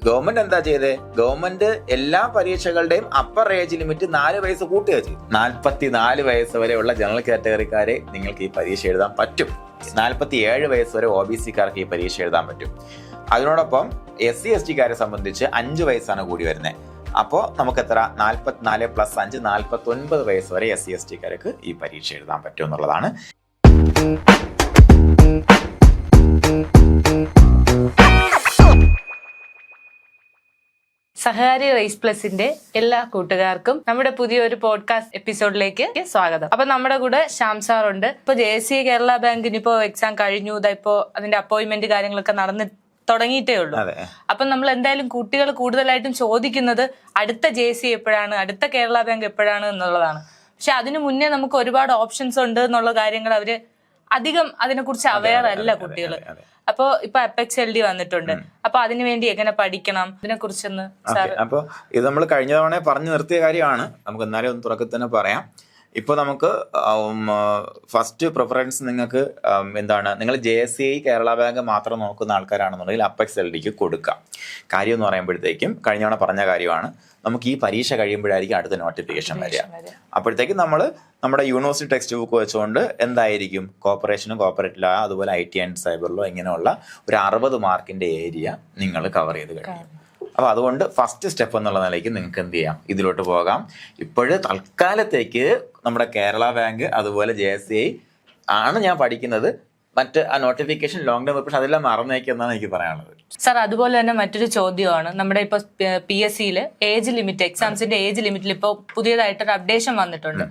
Government എന്താ ചെയ്തത്? Government എല്ലാ പരീക്ഷകളുടെയും അപ്പർ ഏജ് ലിമിറ്റ് 4 വയസ്സ് കൂട്ടുക ചെയ്തു. 44 വയസ്സ് വരെയുള്ള ജനറൽ കാറ്റഗറിക്കാരെ നിങ്ങൾക്ക് ഈ പരീക്ഷ എഴുതാൻ പറ്റും. 47 വയസ്സ് വരെ OBC-കാർക്ക് ഈ പരീക്ഷ എഴുതാൻ പറ്റും. അതിനോടൊപ്പം SC ST-കാരെ സംബന്ധിച്ച് 5 വയസ്സാണ് കൂടി വരുന്നത്. അപ്പോൾ നമുക്ക് എത്ര? 44 + 5 49 വയസ്സ് വരെ SC ST-കാർക്ക് ഈ പരീക്ഷ എഴുതാൻ പറ്റും എന്നുള്ളതാണ്. സഹകാരി റേസ് പ്ലസിന്റെ എല്ലാ കൂട്ടുകാർക്കും നമ്മുടെ പുതിയൊരു പോഡ്കാസ്റ്റ് എപ്പിസോഡിലേക്ക് സ്വാഗതം. അപ്പൊ നമ്മുടെ കൂടെ ശ്യാം സാർ ഉണ്ട്. ഇപ്പൊ JC കേരള ബാങ്കിന് ഇപ്പോ എക്സാം കഴിഞ്ഞു, ഇപ്പോ അതിന്റെ അപ്പോയിന്റ്മെന്റ് കാര്യങ്ങളൊക്കെ നടന്ന് തുടങ്ങിയിട്ടേ ഉള്ളൂ. അപ്പൊ നമ്മൾ എന്തായാലും കുട്ടികൾ കൂടുതലായിട്ടും ചോദിക്കുന്നത് അടുത്ത JC എപ്പോഴാണ്, അടുത്ത കേരള ബാങ്ക് എപ്പോഴാണ് എന്നുള്ളതാണ്. പക്ഷെ അതിനു മുന്നേ നമുക്ക് ഒരുപാട് ഓപ്ഷൻസ് ഉണ്ട് എന്നുള്ള കാര്യങ്ങൾ അവര് അധികം അതിനെക്കുറിച്ച് അവെയർ അല്ല കുട്ടികൾ. അപ്പൊ ഇപ്പൊ അപ്പെക്സ് LD വന്നിട്ടുണ്ട്. അപ്പൊ അതിനുവേണ്ടി എങ്ങനെ പഠിക്കണം ഇതിനെ കുറിച്ചൊന്ന് സാർ. അപ്പൊ ഇത് നമ്മൾ കഴിഞ്ഞ തവണ പറഞ്ഞു നിർത്തിയ കാര്യമാണ്. നമുക്ക് എന്നാലും ഒന്ന് തുടക്കത്തിൽ തന്നെ പറയാം. ഇപ്പൊ നമുക്ക് ഫസ്റ്റ് പ്രിഫറൻസ് നിങ്ങൾക്ക് എന്താണ്? നിങ്ങൾ JSCI കേരള ബാങ്ക് മാത്രം നോക്കുന്ന ആൾക്കാരാണെന്നുണ്ടെങ്കിൽ അപ്പെക്സ് LDക്ക് കൊടുക്കാം. കാര്യം എന്ന് പറയുമ്പോഴത്തേക്കും കഴിഞ്ഞ തവണ പറഞ്ഞ കാര്യമാണ്, നമുക്ക് ഈ പരീക്ഷ കഴിയുമ്പോഴായിരിക്കും അടുത്ത നോട്ടിഫിക്കേഷൻ വരിക. അപ്പോഴത്തേക്കും നമ്മൾ നമ്മുടെ യൂണിവേഴ്സിറ്റി ടെക്സ്റ്റ് ബുക്ക് വെച്ചുകൊണ്ട് എന്തായിരിക്കും കോർപ്പറേഷനും കോർപ്പറേറ്റ് ലോ അതുപോലെ IT ആൻഡ് സൈബർ ലോ ഇങ്ങനെയുള്ള ഒരു 60 മാർക്കിന്റെ ഏരിയ നിങ്ങൾ കവർ ചെയ്ത് കഴിയും. അപ്പോൾ അതുകൊണ്ട് ഫസ്റ്റ് സ്റ്റെപ്പ് എന്നുള്ള നിലയ്ക്ക് നിങ്ങൾക്ക് എന്ത് ചെയ്യാം? ഇതിലോട്ട് പോകാം. ഇപ്പോഴ് തൽക്കാലത്തേക്ക് നമ്മുടെ കേരള ബാങ്ക് അതുപോലെ JSCI ആണ് ഞാൻ പഠിക്കുന്നത്. മറ്റ് ആ നോട്ടിഫിക്കേഷൻ ലോങ് ടേം പക്ഷെ അതെല്ലാം മറന്നേക്കെന്നാണ് എനിക്ക് പറയാനുള്ളത്. സാർ അതുപോലെ തന്നെ മറ്റൊരു ചോദ്യമാണ്, നമ്മുടെ ഇപ്പൊ PSCയിൽ ഏജ് ലിമിറ്റ്, എക്സാംസിന്റെ ഏജ് ലിമിറ്റിൽ ഇപ്പോൾ പുതിയതായിട്ടൊരു അപ്ഡേഷൻ വന്നിട്ടുണ്ട്.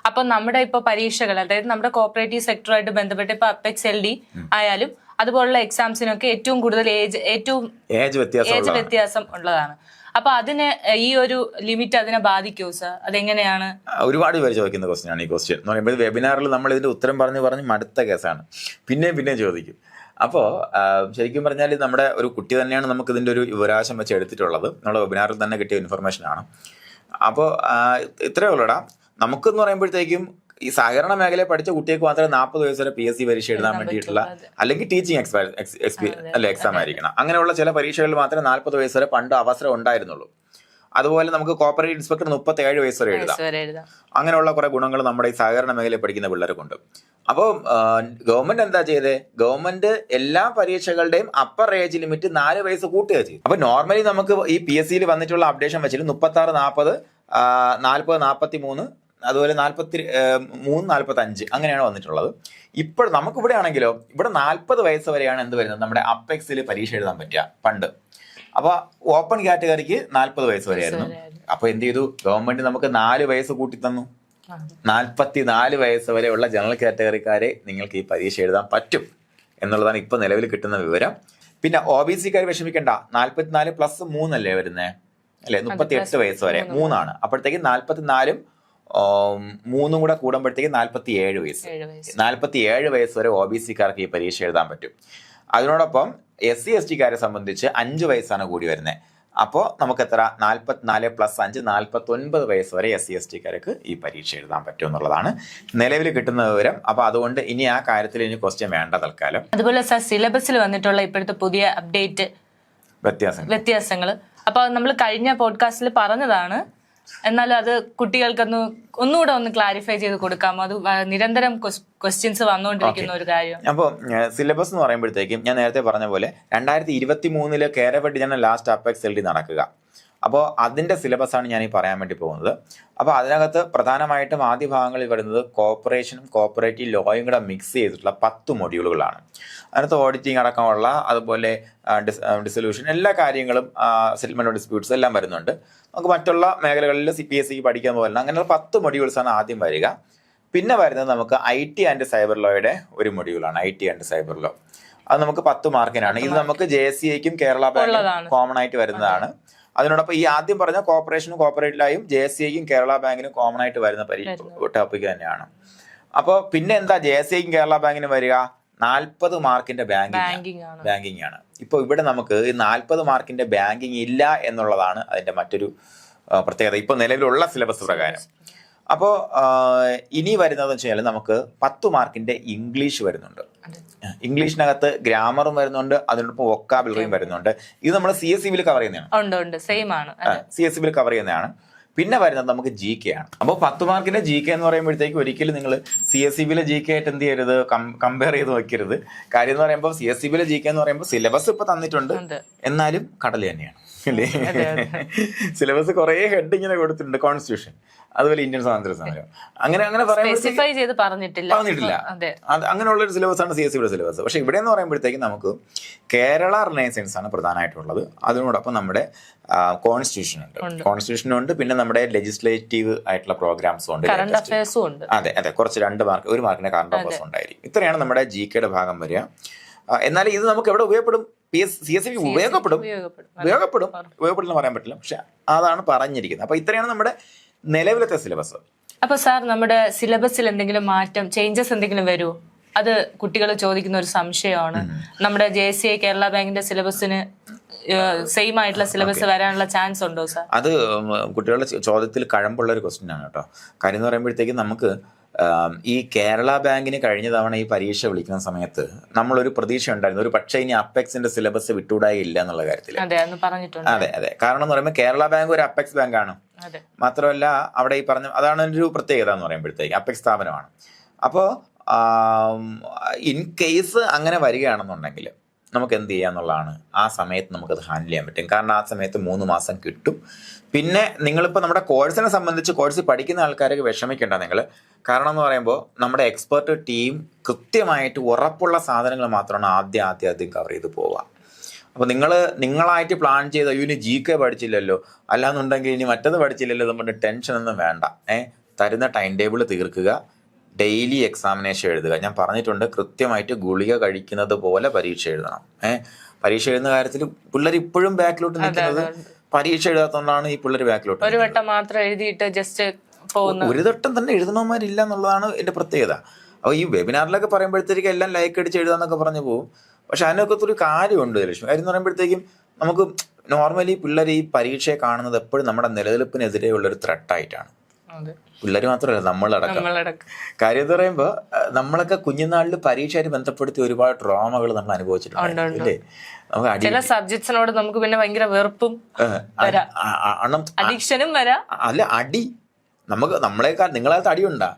അപ്പൊ നമ്മുടെ ഇപ്പൊ പരീക്ഷകൾ, അതായത് നമ്മുടെ കോപ്പറേറ്റീവ് സെക്ടറുമായിട്ട് ബന്ധപ്പെട്ട് ഇപ്പൊ അപ്പെക്സ് LD ആയാലും അതുപോലുള്ള എക്സാംസിനൊക്കെ ഏറ്റവും കൂടുതൽ ഏജ് വ്യത്യാസം ഉള്ളതാണ്. അപ്പൊ അതിന് ഈ ഒരു ലിമിറ്റ് അതിനെ ബാധിക്കോ സാർ? അതെങ്ങനെയാണ്? ഒരുപാട് പേര് ചോദിക്കുന്ന ക്വസ്റ്റ്യൻ ആണ് ഈ ക്വസ്റ്റ്യൻ എന്ന് പറയുമ്പോൾ. വെബിനാറിൽ നമ്മൾ ഇതിന്റെ ഉത്തരം പറഞ്ഞ് മടുത്ത കേസാണ്, പിന്നെ ചോദിക്കും. അപ്പോൾ ശരിക്കും പറഞ്ഞാൽ നമ്മുടെ ഒരു കുട്ടി തന്നെയാണ് നമുക്ക് ഇതിന്റെ ഒരു വിവരാശം വെച്ച് എടുത്തിട്ടുള്ളത്. നമ്മുടെ വെബിനാറിൽ തന്നെ കിട്ടിയ ഇൻഫർമേഷൻ ആണ്. അപ്പോൾ ഇത്രയേ ഉള്ളൂടാ. നമുക്കെന്ന് പറയുമ്പോഴത്തേക്കും ഈ സഹകരണ മേഖലയിൽ പഠിച്ച കുട്ടികൾക്ക് മാത്രമേ 40 വയസ്സ് വരെ PSC പരീക്ഷ എഴുതാൻ വേണ്ടിയിട്ടുള്ള, അല്ലെങ്കിൽ ടീച്ചിങ് എക്സാം ആയിരിക്കണം. അങ്ങനെയുള്ള ചില പരീക്ഷകളിൽ മാത്രമേ 40 വയസ്സ് വരെ പണ്ട് അവസരം ഉണ്ടായിരുന്നുള്ളൂ. അതുപോലെ നമുക്ക് കോപ്പറേറ്റീവ് ഇൻസ്പെക്ടർ 37 വയസ്സ് വരെ എഴുതാം. അങ്ങനെയുള്ള കുറെ ഗുണങ്ങൾ നമ്മുടെ ഈ സഹകരണ മേഖലയിൽ പഠിക്കുന്ന പിള്ളേർക്കുണ്ട്. അപ്പോൾ ഗവൺമെന്റ് എന്താ ചെയ്തത്? ഗവൺമെന്റ് എല്ലാ പരീക്ഷകളുടെയും അപ്പർ ഏജ് ലിമിറ്റ് 4 വയസ്സ് കൂട്ടുക ചെയ്തു. അപ്പൊ നോർമലി നമുക്ക് ഈ PSCയിൽ വന്നിട്ടുള്ള അപ്ഡേഷൻ വെച്ചിട്ട് 36, 40, 40, 43, അതുപോലെ 43, 45 അങ്ങനെയാണ് വന്നിട്ടുള്ളത്. ഇപ്പോൾ നമുക്കിവിടെ ആണെങ്കിലോ, ഇവിടെ 40 വയസ്സ് വരെയാണ് എന്ത് വരുന്നത്? നമ്മുടെ അപ്പെക്സിൽ പരീക്ഷ എഴുതാൻ പറ്റുക പണ്ട്. അപ്പൊ ഓപ്പൺ കാറ്റഗറിക്ക് 40 വയസ്സ് വരെയായിരുന്നു. അപ്പൊ എന്ത് ചെയ്തു? ഗവൺമെന്റ് നമുക്ക് 4 വയസ്സ് കൂട്ടി തന്നു. 44 വയസ്സ് വരെയുള്ള ജനറൽ കാറ്റഗറിക്കാരെ നിങ്ങൾക്ക് ഈ പരീക്ഷ എഴുതാൻ പറ്റും എന്നുള്ളതാണ് ഇപ്പൊ നിലവിൽ കിട്ടുന്ന വിവരം. പിന്നെ OBC-കാർ വിഷമിക്കണ്ട, 44 + 3 അല്ലേ വരുന്നേ, അല്ലെ? 38 വയസ്സ് വരെ 3 ആണ്. അപ്പോഴത്തേക്ക് 44 3 കൂടെ കൂടുമ്പോഴത്തേക്ക് 47 വയസ്സ്. 47 വയസ്സ് വരെ OBC-കാർക്ക് ഈ പരീക്ഷ എഴുതാൻ പറ്റും. അതിനോടൊപ്പം SC ST-കാരെ സംബന്ധിച്ച് 5 വയസ്സാണ് കൂടി വരുന്നത്. അപ്പോൾ നമുക്ക് എത്ര? 44 + 5 49 വയസ്സ് വരെ SC ST-കാർക്ക് ഈ പരീക്ഷ എഴുതാൻ പറ്റും എന്നുള്ളതാണ് നിലവിൽ കിട്ടുന്ന വിവരം. അപ്പൊ അതുകൊണ്ട് ഇനി ആ കാര്യത്തിൽ ഇനി ക്വസ്റ്റ്യൻ വേണ്ട തൽക്കാലം. അതുപോലെ സാർ സിലബസിൽ വന്നിട്ടുള്ള ഇപ്പോഴത്തെ പുതിയ അപ്ഡേറ്റ് വ്യത്യാസങ്ങൾ അപ്പൊ നമ്മൾ കഴിഞ്ഞ പോഡ്കാസ്റ്റിൽ പറഞ്ഞതാണ്. എന്നാലും അത് കുട്ടികൾക്കൊന്ന് ഒന്നുകൂടെ ഒന്ന് ക്ലാരിഫൈ ചെയ്ത് കൊടുക്കാമോ? അത് നിരന്തരം ക്വസ്റ്റ്യൻസ് വന്നുകൊണ്ടിരിക്കുന്ന ഒരു കാര്യം. അപ്പോൾ സിലബസ് എന്ന് പറയുമ്പോഴത്തേക്കും ഞാൻ നേരത്തെ പറഞ്ഞ പോലെ 2023 കേരള ലാസ്റ്റ് അപ്പെക്സ് LD നടക്കുക. അപ്പോൾ അതിന്റെ സിലബസ് ആണ് ഞാൻ ഈ പറയാൻ വേണ്ടി പോകുന്നത്. അപ്പോൾ അതിനകത്ത് പ്രധാനമായിട്ടും ആദ്യ ഭാഗങ്ങളിൽ വരുന്നത് കോർപ്പറേഷനും കോർപ്പറേറ്റീവ് ലോയും കൂടെ മിക്സ് ചെയ്തിട്ടുള്ള 10 മൊഡ്യൂളുകളാണ്. അതിനകത്ത് ഓഡിറ്റിംഗ് അടക്കമുള്ള, അതുപോലെ ഡിസൊല്യൂഷൻ, എല്ലാ കാര്യങ്ങളും, സെറ്റിൽമെന്റ് ഓഫ് ഡിസ്പ്യൂട്ട്സ് എല്ലാം വരുന്നുണ്ട്. നമുക്ക് മറ്റുള്ള മേഖലകളിൽ PSCക്ക് പഠിക്കാൻ പോകണം. അങ്ങനെയുള്ള 10 മൊഡ്യൂൾസാണ് ആദ്യം വരിക. പിന്നെ വരുന്നത് നമുക്ക് IT ആൻഡ് സൈബർ ലോയുടെ ഒരു മൊഡ്യൂളാണ്, IT ആൻഡ് സൈബർ ലോ. അത് നമുക്ക് 10 മാർക്കിനാണ്. ഇത് നമുക്ക് JSCIക്കും കേരള ബാങ്കിനും കോമൺ ആയിട്ട് വരുന്നതാണ്. അതിനോടൊപ്പം ഈ ആദ്യം പറഞ്ഞ കോർപ്പറേഷനും കോർപ്പറേറ്റ് ലോയും JSCIക്കും കേരള ബാങ്കിനും കോമൺ ആയിട്ട് വരുന്ന ടോപ്പിക് തന്നെയാണ്. അപ്പോൾ പിന്നെ എന്താ JSCIക്കും കേരള ബാങ്കിനും വരിക? 40 മാർക്കിന്റെ ബാങ്കിങ് ആണ്. ഇപ്പൊ ഇവിടെ നമുക്ക് 40 മാർക്കിന്റെ ബാങ്കിങ് ഇല്ല എന്നുള്ളതാണ് അതിന്റെ മറ്റൊരു പ്രത്യേകത ഇപ്പൊ നിലവിലുള്ള സിലബസ് പ്രകാരം. അപ്പോൾ ഇനി വരുന്നതെന്ന് വെച്ച് കഴിഞ്ഞാൽ നമുക്ക് 10 മാർക്കിന്റെ ഇംഗ്ലീഷ് വരുന്നുണ്ട്. ഇംഗ്ലീഷിനകത്ത് ഗ്രാമറും വരുന്നുണ്ട്, അതിനോടൊപ്പം വൊക്കാബുലറിയും വരുന്നുണ്ട്. ഇത് നമ്മൾ CSEB കവർ ചെയ്യുന്നതാണ്. CSEB കവർ ചെയ്യുന്നതാണ്. പിന്നെ വരുന്നത് നമുക്ക് GK ആണ്. അപ്പോൾ 10 മാർക്കിന്റെ GK എന്ന് പറയുമ്പോഴത്തേക്ക് ഒരിക്കലും നിങ്ങൾ CSEB GK ആയിട്ട് എന്ത് ചെയ്യരുത്, കമ്പയർ ചെയ്ത് വയ്ക്കരുത്. കാര്യം എന്ന് പറയുമ്പോൾ CSEB GK എന്ന് പറയുമ്പോൾ സിലബസ് ഇപ്പൊ തന്നിട്ടുണ്ട്, എന്നാലും കടൽ തന്നെയാണ് അല്ലേ. സിലബസ് കുറെ ഹെഡ് ഇങ്ങനെ കൊടുത്തിട്ടുണ്ട്, കോൺസ്റ്റിറ്റ്യൂഷൻ, അതുപോലെ ഇന്ത്യൻ സ്വാതന്ത്ര്യ സമരം, അങ്ങനെ പറഞ്ഞിട്ടില്ല. അങ്ങനെയുള്ള ഒരു സിലബസ് ആണ് CSEB സിലബസ്. പക്ഷെ ഇവിടെ എന്ന് പറയുമ്പോഴത്തേക്കും നമുക്ക് കേരള റിനൈസൻസ് ആണ് പ്രധാനമായിട്ടുള്ളത്. അതിനോടൊപ്പം നമ്മുടെ കോൺസ്റ്റിറ്റ്യൂഷൻ ഉണ്ട്, പിന്നെ നമ്മുടെ ലെജിസ്ലേറ്റീവ് ആയിട്ടുള്ള പ്രോഗ്രാംസും ഉണ്ട്. അതെ, കുറച്ച് 2 മാർക്ക്, 1 മാർക്കിന്റെ കറണ്ട് അഫയേഴ്സ് ഉണ്ടായിരിക്കും. ഇത്രയാണ് നമ്മുടെ GK ഭാഗം വരിക. എന്നാൽ ഇത് നമുക്ക് എവിടെ ഉപയോഗപ്പെടും? CSEB ഉപയോഗപ്പെടുന്ന പറയാൻ പറ്റില്ല, പക്ഷെ അതാണ് പറഞ്ഞിരിക്കുന്നത്. അപ്പൊ ഇത്രയാണ് നമ്മുടെ നിലവിലത്തെ സിലബസ്. അപ്പൊ സാർ, നമ്മുടെ സിലബസിൽ എന്തെങ്കിലും മാറ്റം, ചേഞ്ചസ് എന്തെങ്കിലും വരുമോ? അത് കുട്ടികൾ ചോദിക്കുന്ന ഒരു സംശയമാണ്. നമ്മുടെ JCI കേരള ബാങ്കിന്റെ സിലബസിന് സെയിം ആയിട്ടുള്ള സിലബസ് വരാനുള്ള ചാൻസ് ഉണ്ടോ സാർ? അത് കുട്ടികളുടെ ചോദ്യത്തിൽ കഴമ്പുള്ള ഒരു ക്വസ്റ്റ്യൻ ആണ് കേട്ടോ. കാര്യം എന്ന് പറയുമ്പോഴത്തേക്കും നമുക്ക് ഈ കേരള ബാങ്കിന് കഴിഞ്ഞ തവണ ഈ പരീക്ഷ വിളിക്കുന്ന സമയത്ത് നമ്മളൊരു പ്രതീക്ഷ ഉണ്ടായിരുന്നു, ഒരു പക്ഷേ ഇനി അപ്പെക്സിന്റെ സിലബസ് വിട്ടുകൂടായില്ല എന്നുള്ള കാര്യത്തിൽ. അതെ, കാരണം എന്ന് പറയുമ്പോൾ കേരള ബാങ്ക് ഒരു അപ്പെക്സ് ബാങ്കാണ്. മാത്രമല്ല അവിടെ ഈ പറഞ്ഞ അതാണ് ഒരു പ്രത്യേകത എന്ന് പറയുമ്പോഴത്തേക്ക് അപ്പെക്സ് സ്ഥാപനമാണ്. അപ്പോൾ ഇൻ കേസ് അങ്ങനെ വരികയാണെന്നുണ്ടെങ്കിൽ നമുക്ക് എന്ത് ചെയ്യാന്നുള്ളതാണ്, ആ സമയത്ത് നമുക്കത് ഹാൻഡിൽ ചെയ്യാൻ പറ്റും. കാരണം ആ സമയത്ത് 3 മാസം കിട്ടും. പിന്നെ നിങ്ങളിപ്പോൾ നമ്മുടെ കോഴ്സിനെ സംബന്ധിച്ച് കോഴ്സിൽ പഠിക്കുന്ന ആൾക്കാർക്ക് വിഷമിക്കേണ്ട നിങ്ങൾ. കാരണം എന്ന് പറയുമ്പോൾ നമ്മുടെ എക്സ്പെർട്ട് ടീം കൃത്യമായിട്ട് ഉറപ്പുള്ള സാധനങ്ങൾ മാത്രമാണ് ആദ്യം കവർ ചെയ്ത് പോവുക. അപ്പോൾ നിങ്ങളായിട്ട് പ്ലാൻ ചെയ്ത് ഇനി GK പഠിച്ചില്ലല്ലോ, അല്ലാന്നുണ്ടെങ്കിൽ ഇനി മറ്റത് പഠിച്ചില്ലല്ലോ, നമ്മുടെ ടെൻഷനൊന്നും വേണ്ട. തരുന്ന ടൈം ടേബിൾ തീർക്കുക, ഡെയിലി എക്സാമിനേഷൻ എഴുതുക. ഞാൻ പറഞ്ഞിട്ടുണ്ട്, കൃത്യമായിട്ട് ഗുളിക കഴിക്കുന്നത് പോലെ പരീക്ഷ എഴുതണം. പരീക്ഷ എഴുതുന്ന കാര്യത്തിൽ പിള്ളേർ ഇപ്പോഴും ബാക്കിലോട്ട് നിൽക്കുന്നത് പരീക്ഷ എഴുതാത്തതുകൊണ്ടാണ് ഈ പിള്ളേർ ബാക്കിലോട്ട്. ഒരു വട്ടം മാത്രം എഴുതിയിട്ട് ജസ്റ്റ് ഒരു വട്ടം തന്നെ എഴുതണമാരില്ല എന്നുള്ളതാണ് എന്റെ പ്രത്യേകത. അപ്പോൾ ഈ വെബിനാറിലൊക്കെ പറയുമ്പോഴത്തേക്ക് എല്ലാം ലൈക്ക് അടിച്ച് എഴുതാന്നൊക്കെ പറഞ്ഞു പോകും. പക്ഷെ അതിനൊക്കെ ഒരു കാര്യമുണ്ട് ലക്ഷ്മി. കാര്യം എന്ന് പറയുമ്പോഴത്തേക്കും നമുക്ക് നോർമലി പിള്ളേർ ഈ പരീക്ഷയെ കാണുന്നത് എപ്പോഴും നമ്മുടെ നിലനിൽപ്പിനെതിരെയുള്ള ഒരു ത്രെട്ടായിട്ടാണ്. പിള്ളേർ മാത്രമല്ല, നമ്മളടക്കം. കാര്യം എന്ന് പറയുമ്പോൾ നമ്മളൊക്കെ കുഞ്ഞുനാളിൽ പരീക്ഷയായിട്ട് ബന്ധപ്പെടുത്തി ഒരുപാട് ട്രോമകൾ നമ്മൾ അനുഭവിച്ചിട്ടുണ്ട് അല്ലേ. നമുക്ക് ചില സബ്ജക്ട്സിനോട് നമുക്ക് പിന്നെ ഭയങ്കര വെറുപ്പും അഡിക്ഷനും വരാം. അല്ല, അടി നമ്മളെക്കാൾ നിങ്ങളെ കാലത്ത് അടിയുണ്ടാ?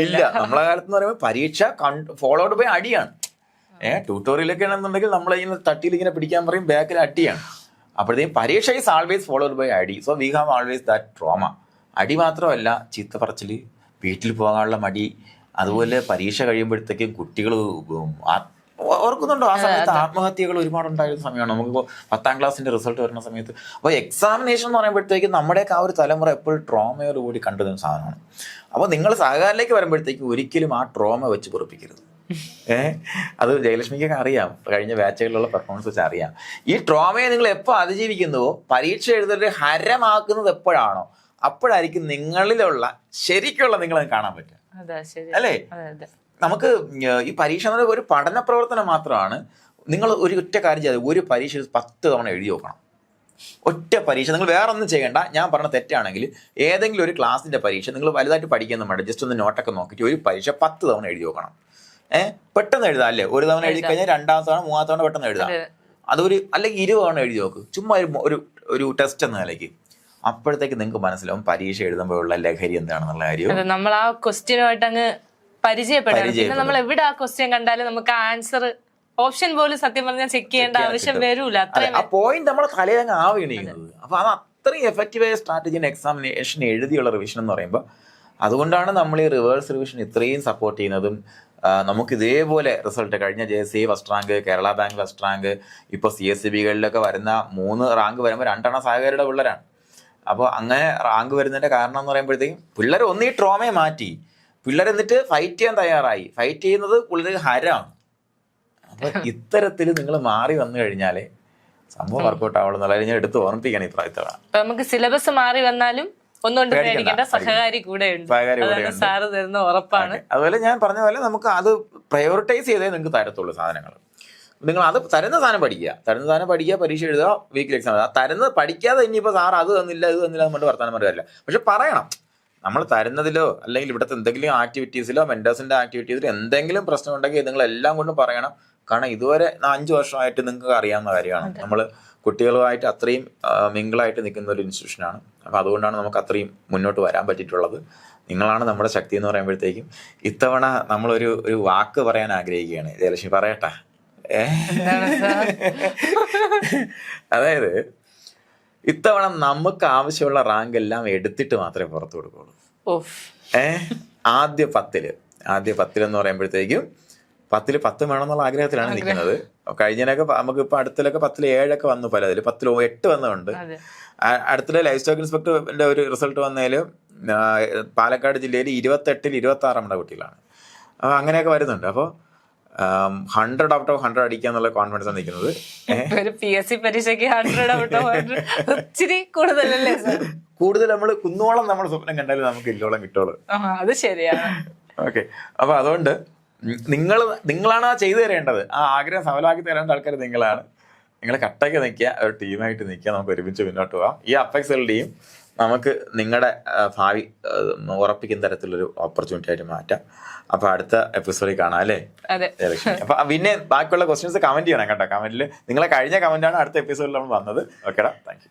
ഇല്ല. നമ്മളെ കാലത്ത് എന്ന് പറയുമ്പോൾ പരീക്ഷ ഫോളോഡ് ബൈ അടിയാണ്. ട്യൂട്ടോറിയലൊക്കെ ആണെന്നുണ്ടെങ്കിൽ നമ്മളിങ്ങനെ തട്ടിയിൽ ഇങ്ങനെ പിടിക്കാൻ പറയും, ബാക്കിൽ അടിയാണ്. അപ്പോഴത്തേക്കും പരീക്ഷ ഈസ് ആൾവേസ് ഫോളോഡ് ബൈ അടി. So we have always that trauma. അടി മാത്രമല്ല, ചീത്ത പറച്ചിൽ, വീട്ടിൽ പോകാനുള്ള മടി, അതുപോലെ പരീക്ഷ കഴിയുമ്പോഴത്തേക്കും കുട്ടികൾ ഓർക്കുന്നുണ്ടോ ആ സമയത്ത് ആത്മഹത്യകൾ ഒരുപാടുണ്ടായിരുന്ന സമയമാണ്. നമുക്കിപ്പോൾ 10ാം ക്ലാസ്സിന്റെ റിസൾട്ട് വരുന്ന സമയത്ത്. അപ്പോൾ എക്സാമിനേഷൻ എന്ന് പറയുമ്പോഴത്തേക്കും നമ്മുടെയൊക്കെ ആ ഒരു തലമുറ എപ്പോഴും ട്രോമയോടുകൂടി കണ്ടുവരുന്ന സാധനമാണ്. അപ്പോൾ നിങ്ങൾ സഹകാരിലേക്ക് വരുമ്പോഴത്തേക്കും ഒരിക്കലും ആ ട്രോമ വെച്ച് പൊറപ്പിക്കരുത്. അത് ജയലക്ഷ്മിക്കൊക്കെ അറിയാം, കഴിഞ്ഞ ബാച്ചുകളിലുള്ള പെർഫോമൻസ് വെച്ച് അറിയാം. ഈ ട്രോമയെ നിങ്ങൾ എപ്പോൾ അതിജീവിക്കുന്നുവോ, പരീക്ഷ എഴുതൽ ഹരമാക്കുന്നത് എപ്പോഴാണോ അപ്പോഴായിരിക്കും നിങ്ങളിലുള്ള ശരിക്കുള്ള നിങ്ങളെ കാണാൻ പറ്റുക അല്ലേ. നമുക്ക് ഈ പരീക്ഷ എന്ന് പറയുന്നത് ഒരു പഠന പ്രവർത്തനം മാത്രമാണ്. നിങ്ങൾ ഒരു ഒറ്റ കാര്യം ചെയ്താൽ ഒരു പരീക്ഷ 10 തവണ എഴുതി നോക്കണം. ഒറ്റ പരീക്ഷ നിങ്ങൾ വേറെ ഒന്നും ചെയ്യേണ്ട. ഞാൻ പറഞ്ഞ തെറ്റാണെങ്കിൽ ഏതെങ്കിലും ഒരു ക്ലാസ്സിന്റെ പരീക്ഷ നിങ്ങൾ വലുതായിട്ട് പഠിക്കുന്ന വേണ്ട, ജസ്റ്റ് ഒന്ന് നോട്ടൊക്കെ നോക്കിയിട്ട് ഒരു പരീക്ഷ 10 തവണ എഴുതി നോക്കണം. പെട്ടെന്ന് എഴുതാം അല്ലേ. ഒരു തവണ എഴുതി കഴിഞ്ഞാൽ 2ാം തവണ 3ാം തവണ പെട്ടെന്ന് എഴുതാം. അതൊരു അല്ലെങ്കിൽ 20 തവണ എഴുതി നോക്ക്, ചുമ്മാ ഒരു ടെസ്റ്റ് എന്ന നിലയ്ക്ക്. അപ്പോഴത്തേക്ക് നിങ്ങൾക്ക് മനസ്സിലാവും പരീക്ഷ എഴുതുമ്പോഴുള്ള ലഹരി എന്താണെന്നുള്ള കാര്യം. നമ്മൾ ആ ക്വസ്റ്റ്യനുമായിട്ട് അങ്ങ് പരിചയപ്പെടാം. പിന്നെ നമ്മൾ എവിടെ ആ ക്വസ്റ്റ്യൻ കണ്ടാലും നമുക്ക് ആൻസർ ഓപ്ഷൻ പോലും സത്യം പറഞ്ഞാൽ ചെക്ക് ചെയ്യേണ്ട ആവശ്യം വരൂല. ആ പോയിന്റ് നമ്മളെ തലയങ്ങ് ആവുകയാണ്. അപ്പൊ അത് അത്രയും എഫക്റ്റീവായ സ്ട്രാറ്റജി എക്സാമിനേഷൻ എഴുതിയുള്ള റിവിഷൻ എന്ന് പറയുമ്പോൾ. അതുകൊണ്ടാണ് നമ്മൾ ഈ റിവേഴ്സ് റിവിഷൻ ഇത്രയും സപ്പോർട്ട് ചെയ്യുന്നതും. നമുക്ക് ഇതേപോലെ റിസൾട്ട് കഴിഞ്ഞ JCI first rank, Kerala bank first rank, ഇപ്പോൾ CSEBകളിലൊക്കെ വരുന്ന 3 റാങ്ക് വരുമ്പോൾ 2 സഹകാരിയുടെ പിള്ളേരാണ്. അപ്പോൾ അങ്ങനെ റാങ്ക് വരുന്നതിന്റെ കാരണം എന്ന് പറയുമ്പോഴത്തേക്കും പിള്ളേർ ഒന്നീ ട്രോമയെ മാറ്റി, പിള്ളേർ എന്നിട്ട് ഫൈറ്റ് ചെയ്യാൻ തയ്യാറായി. ഫൈറ്റ് ചെയ്യുന്നത് പിള്ളേർക്ക് ഹരമാണ്. അപ്പൊ ഇത്തരത്തിൽ നിങ്ങൾ മാറി വന്നു കഴിഞ്ഞാലേ സംഭവം വർക്കൗട്ട് ആവുള്ളൂ. ഞാൻ എടുത്ത് ഓർമ്മിപ്പിക്കണം ഈ പ്രായത്തോടെ. നമുക്ക് സിലബസ് മാറി വന്നാലും ഒന്നുകൊണ്ട് പേടിക്കേണ്ട, സഹകാരി കൂടെ ഉണ്ട്, സാറ് തരുന്ന ഉറപ്പാണ്. അതുപോലെ ഞാൻ പറഞ്ഞ പോലെ നമുക്ക് അത് പ്രയോറിറ്റൈസ് ചെയ്തേ നിങ്ങൾക്ക് തരത്തുള്ളൂ സാധനങ്ങൾ. നിങ്ങൾ അത് തരുന്ന സാധനം പഠിക്കുക, പരീക്ഷ എഴുതുക, വീക്കിലി എക്സാം. തരുന്നത് പഠിക്കാതെ ഇനിയിപ്പോൾ സാർ അത് തന്നില്ല ഇത് തന്നില്ല എന്ന് പറഞ്ഞിട്ട് വർത്താനം പറയാറില്ല. പക്ഷെ പറയണം, നമ്മൾ തരുന്നതിലോ അല്ലെങ്കിൽ ഇവിടുത്തെ എന്തെങ്കിലും ആക്ടിവിറ്റീസിലോ മെൻറ്റേഴ്സിൻ്റെ ആക്ടിവിറ്റീസിലോ എന്തെങ്കിലും പ്രശ്നം ഉണ്ടെങ്കിൽ നിങ്ങൾ എല്ലാം കൊണ്ടും പറയണം. കാരണം ഇതുവരെ 5 വർഷമായിട്ട് നിങ്ങൾക്ക് അറിയാവുന്ന കാര്യമാണ്. നമ്മൾ കുട്ടികളുമായിട്ട് അത്രയും മിങ്കിളായിട്ട് നിൽക്കുന്ന ഒരു ഇൻസ്റ്റിറ്റ്യൂഷനാണ്. അപ്പോൾ അതുകൊണ്ടാണ് നമുക്ക് അത്രയും മുന്നോട്ട് വരാൻ പറ്റിയിട്ടുള്ളത്. നിങ്ങളാണ് നമ്മുടെ ശക്തി എന്ന് പറയുമ്പോഴത്തേക്കും ഇത്തവണ നമ്മളൊരു വാക്ക് പറയാൻ ആഗ്രഹിക്കുകയാണ്. ജയലക്ഷ്മി പറയട്ടെ. അതായത് ഇത്തവണ നമുക്ക് ആവശ്യമുള്ള റാങ്ക് എല്ലാം എടുത്തിട്ട് മാത്രമേ പുറത്തു കൊടുക്കുള്ളൂ. ആദ്യ 10 എന്ന് പറയുമ്പോഴത്തേക്കും 10 വേണമെന്നുള്ള ആഗ്രഹത്തിലാണ് നിൽക്കുന്നത്. കഴിഞ്ഞതിനൊക്കെ നമുക്ക് ഇപ്പൊ അടുത്തിലൊക്കെ 10 7 വന്നു, പലതിൽ 10 8 വന്നുണ്ട്. അടുത്തിടെ ലൈഫ് സ്റ്റോക്ക് ഇൻസ്പെക്ടറിന്റെ ഒരു റിസൾട്ട് വന്നതിലും പാലക്കാട് ജില്ലയിൽ 28-ൽ 26 നമ്മുടെ കുട്ടികളാണ്. അപ്പോൾ അങ്ങനെയൊക്കെ വരുന്നുണ്ട്. അപ്പോൾ 100 out of 100 അടിക്കുക എന്നുള്ള കോൺഫിഡൻസ് ആണ് നിൽക്കുന്നത്. PSC പരീക്ഷയ്ക്ക് 100 out of 100 ഇച്ചിരി കൂടുതലല്ലേ? കൂടുതൽ നമ്മൾ കുന്നോളം നമ്മൾ സ്വപ്നം കണ്ടാലും നമുക്ക് ഇല്ലോളം കിട്ടോളൂ. അത് ശരിയാണ്. ഓക്കെ, അപ്പൊ അതുകൊണ്ട് നിങ്ങളാണ് ആ ചെയ്തു തരേണ്ടത്. ആ ആഗ്രഹം സഫലമാക്കി തരേണ്ട ആൾക്കാർ നിങ്ങളാണ്. നിങ്ങൾ കട്ടയ്ക്ക് നിൽക്കുക, ഒരു ടീമായിട്ട് നിൽക്കുക, നമുക്ക് ഒരുമിച്ച് മുന്നോട്ട് പോകാം. ഈ അപ്പെക്സുകളുടെയും നമുക്ക് നിങ്ങളുടെ ഭാവി ഉറപ്പിക്കുന്ന തരത്തിലൊരു ഓപ്പർച്യൂണിറ്റി ആയിട്ട് മാറ്റാം. അപ്പൊ അടുത്ത എപ്പിസോഡിൽ കാണാം അല്ലേ? അപ്പൊ പിന്നെ ബാക്കിയുള്ള ക്വസ്റ്റ്യൻസ് കമന്റ് ചെയ്യണം കേട്ടോ. കമന്റിൽ നിങ്ങളെ കഴിഞ്ഞ കമന്റാണ് അടുത്ത എപ്പിസോഡിൽ നമ്മൾ വന്നത്. ഓക്കേടാ, താങ്ക് യു.